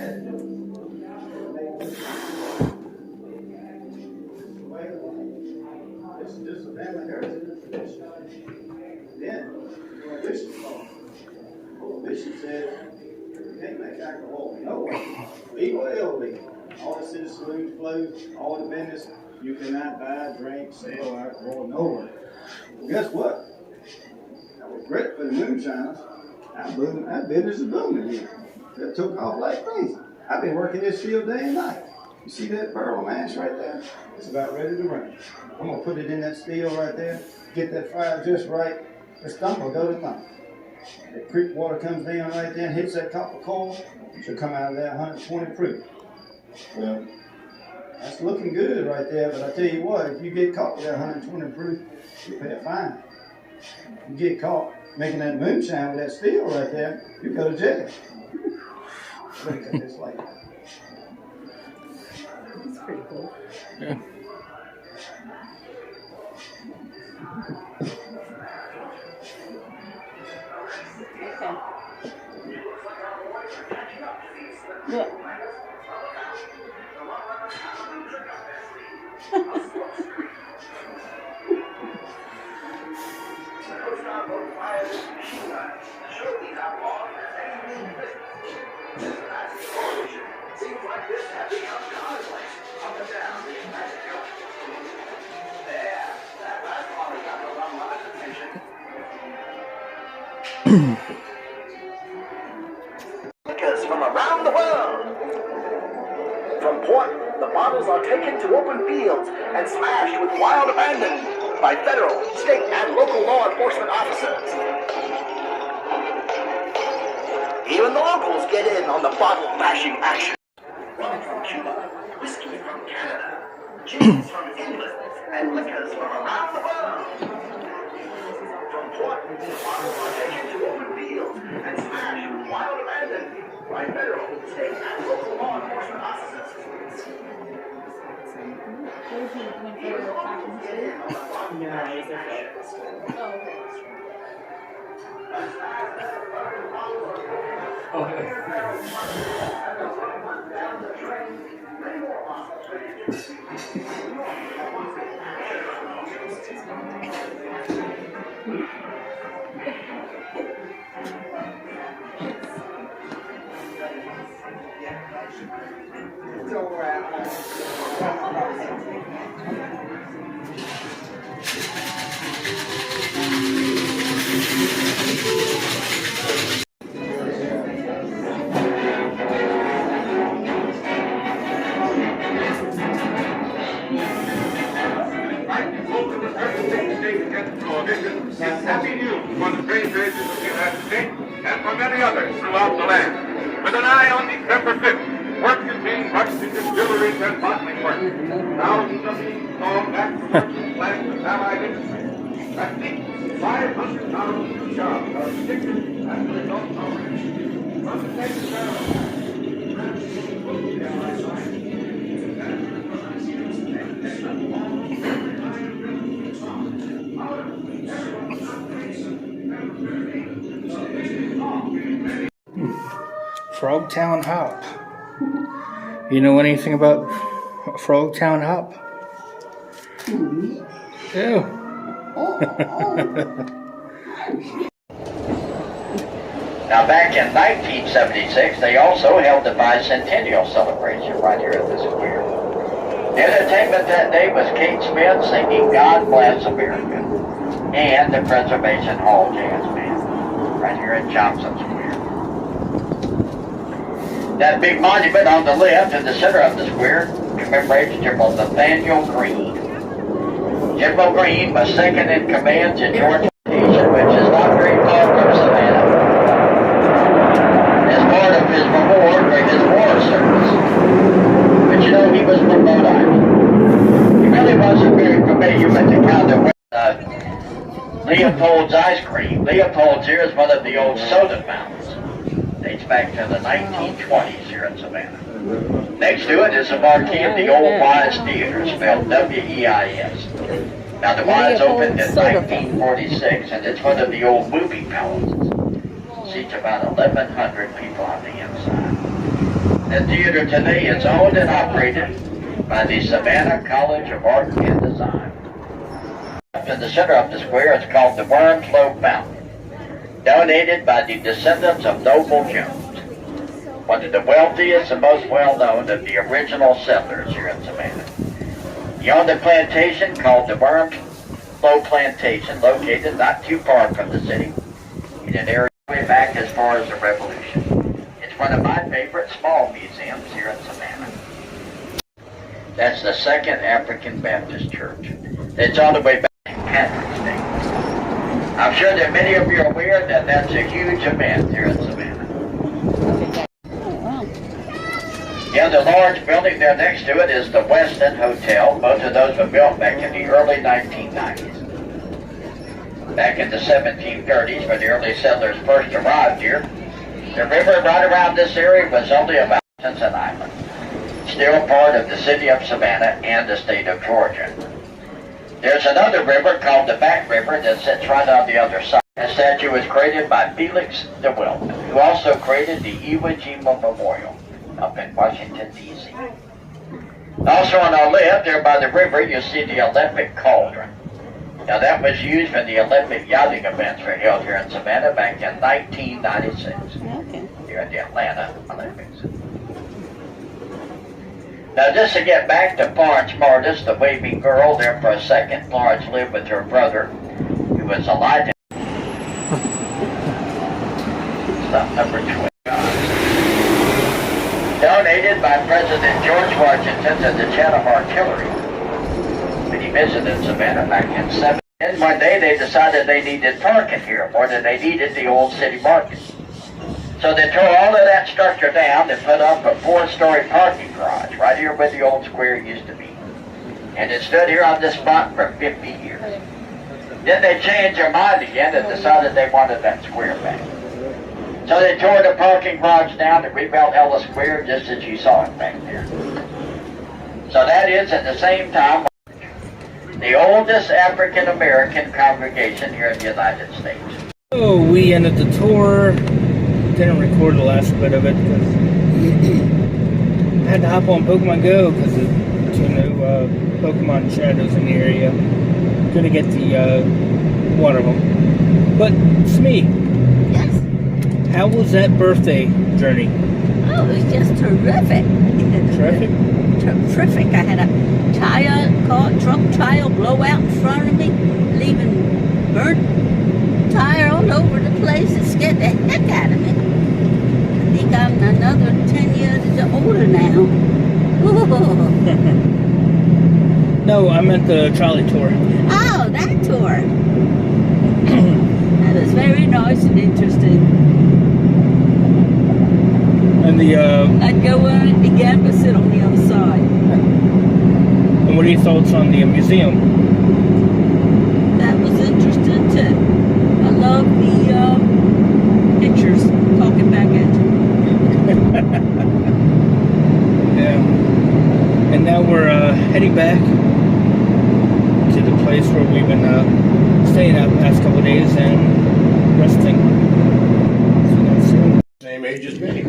This is a family heritage tradition. Then, the bishop called. The bishop said, you can't make alcohol nowhere. Legal or illegal. All the city saloons closed, all the business, you cannot buy, drink, sell alcohol nowhere. Well, guess what? That was great for the moonshiners. That business is booming here. It took off like crazy. I've been working this field day and night. You see that pearl mash right there? It's about ready to rain. I'm going to put it in that steel right there, get that fire just right. This thump will go to thump. The creek water comes down right there and hits that copper coil. It should come out of there 120 proof. Well, that's looking good right there, but I tell you what, if you get caught with that 120 proof, you pay a fine. You get caught making that moonshine with that steel right there, you go to jail. Look at this light. It's pretty cool. Yeah. Okay. Look. From around the world. From port, the bottles are taken to open fields and smashed with wild abandon by federal, state, and local law enforcement officers. Even the locals get in on the bottle bashing action. Rum from Cuba, whiskey from Canada, gins from England, and liquors from around the world. From port, the bottles are taken to open fields and smashed with wild abandon by federal, state, and local law enforcement officers. Happy news for the trade races of the United States and for many others throughout the land. With an eye on December 5th, work is being rushed in distilleries and bottling works. Thousands of these call back to merchant plants and allied industries. At least 500,000 new jobs are predicted as a result of from the next Frogtown hop. You know anything about Frogtown hop? Yeah. Now back in 1976, they also held the bicentennial celebration right here at the square. The entertainment that day was Kate Smith singing God Bless America and the Preservation Hall Jazz Band right here at Johnson Square. That big monument on the left in the center of the square commemorates General Nathaniel Greene. General Greene was second in command to Georgia Nation, which is not very far from Savannah. As part of his reward for his war service. But you know, he was from Rhode Island. He really wasn't very familiar with the kind of Leopold's ice cream. Leopold's here is one of the old soda fountains. Dates back to the 1920s here in Savannah. Next to it is the marquee of the Old Wise Theater, spelled W-E-I-S. Now the Wise opened in 1946, and it's one of the old movie palaces. Seats about 1,100 people on the inside. The theater today is owned and operated by the Savannah College of Art and Design. Up in the center of the square, it's called the Wormflow Fountain, donated by the descendants of Noble Jones, one of the wealthiest and most well-known of the original settlers here in Savannah. He owned a plantation called the Wormflow Plantation, located not too far from the city, in an area way back as far as the Revolution. It's one of my favorite small museums here in Savannah. That's the Second African Baptist Church. It's all the way back to Patrick's Day. I'm sure that many of you are aware that that's a huge event here in Savannah. The other large building there next to it is the Westin Hotel. Both of those were built back in the early 1990s. Back in the 1730s, when the early settlers first arrived here, the river right around this area was only about an island, still part of the city of Savannah and the state of Georgia. There's another river called the Back River that sits right on the other side. The statue was created by Felix de Wilton, who also created the Iwo Jima Memorial up in Washington, D.C. Also on our left, there by the river, you see the Olympic Cauldron. Now that was used when the Olympic yachting events were held here in Savannah back in 1996, here at the Atlanta Olympics. Now just to get back to Florence Martis, the waving girl there for a second, Florence lived with her brother, who was alive. Stop number 20. Donated by President George Washington to the Chatham Artillery when he visited Savannah back in 7. And one day they decided they needed parking here more than they needed the old city market. So they tore all of that structure down and put up a 4-story parking garage right here where the old square used to be. And it stood here on this spot for 50 years. Then they changed their mind again and decided they wanted that square back. So they tore the parking garage down and rebuilt Ellis Square just as you saw it back there. So that is at the same time the oldest African American congregation here in the United States. So we ended the tour. Didn't record the last bit of it because I had to hop on Pokemon Go because of 2 new Pokemon shadows in the area. Gonna get the one of them. But Smee, Yes. how was that birthday journey? Oh, it was just terrific. Terrific? Terrific. I had a truck tire blow out in front of me, leaving burnt tire all over the place. It scared the heck out of me. I think I'm another 10 years older now. No, I meant the trolley tour. Oh, that tour. That was very nice and interesting. And the I'd go on it again, but sit on the other side. and what are your thoughts on the museum? That was interesting too. I love the pictures talking back at you. Yeah. And now we're heading back to the place where we've been staying out the past couple of days and resting. See you soon. Same age as me.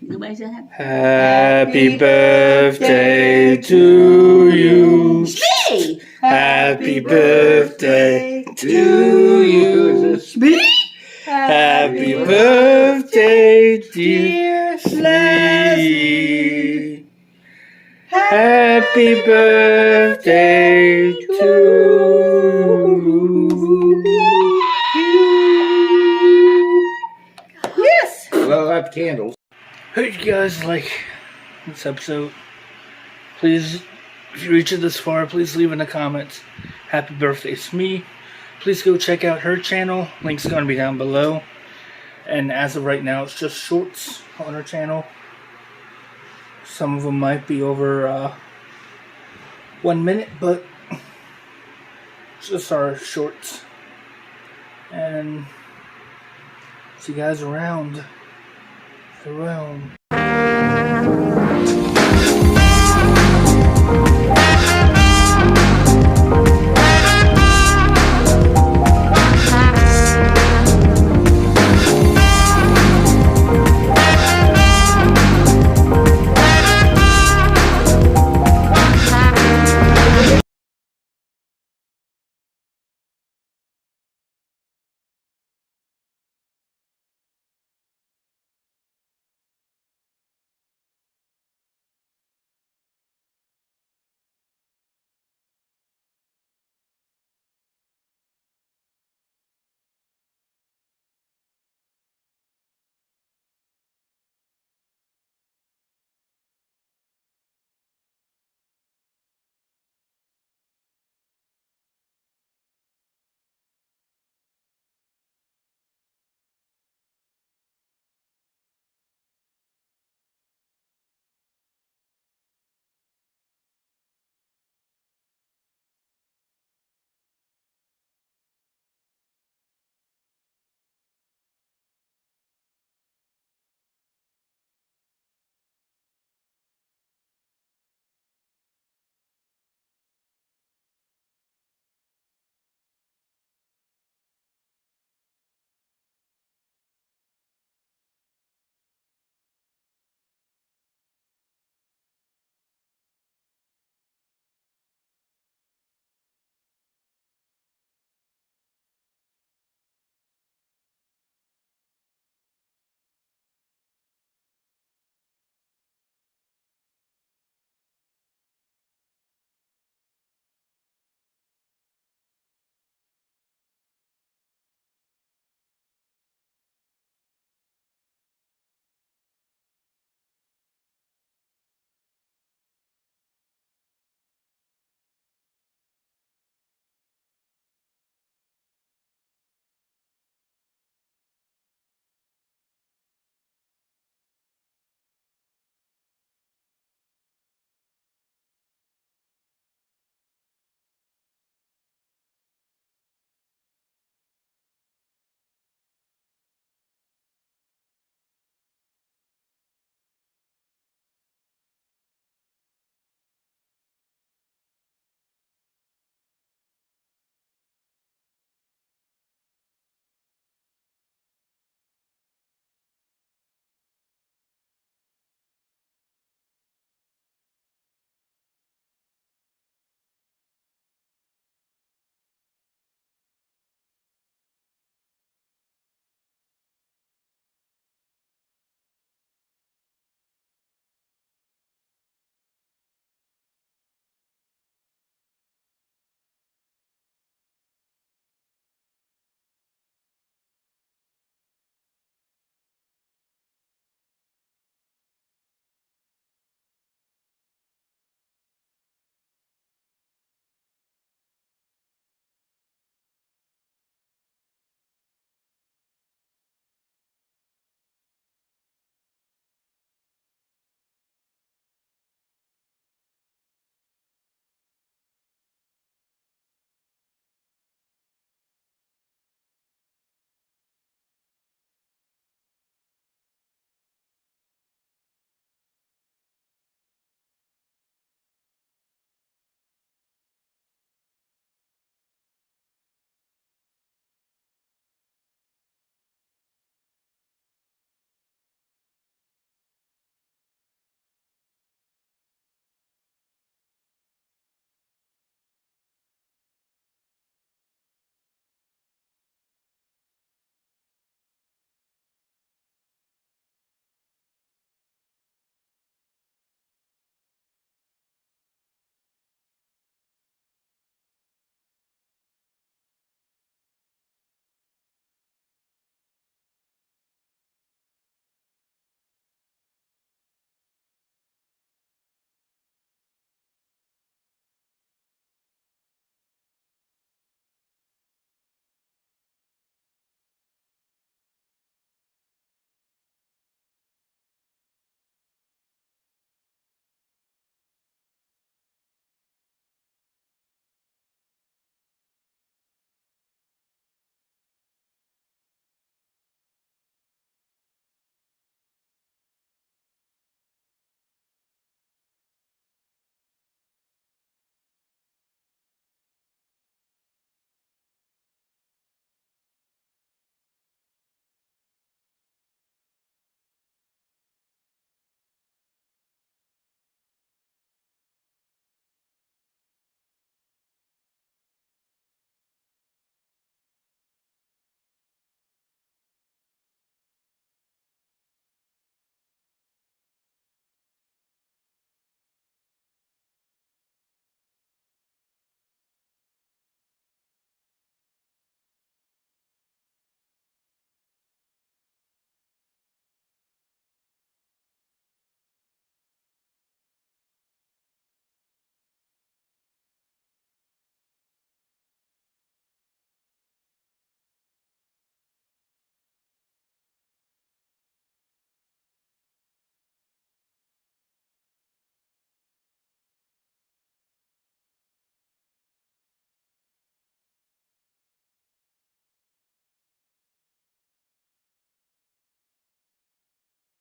Nobody said happy. Happy birthday to you. Hey! Happy birthday to you. Happy birthday, dear Lassie. Happy birthday to you. Yes! Well, I have candles. Hope you guys like this episode. Please, if you reach it this far, please leave in the comments. Happy birthday, Smee. Please go check out her channel. Link's going to be down below. And as of right now, it's just shorts on her channel. Some of them might be over 1 minute, but just our shorts. And see you guys around.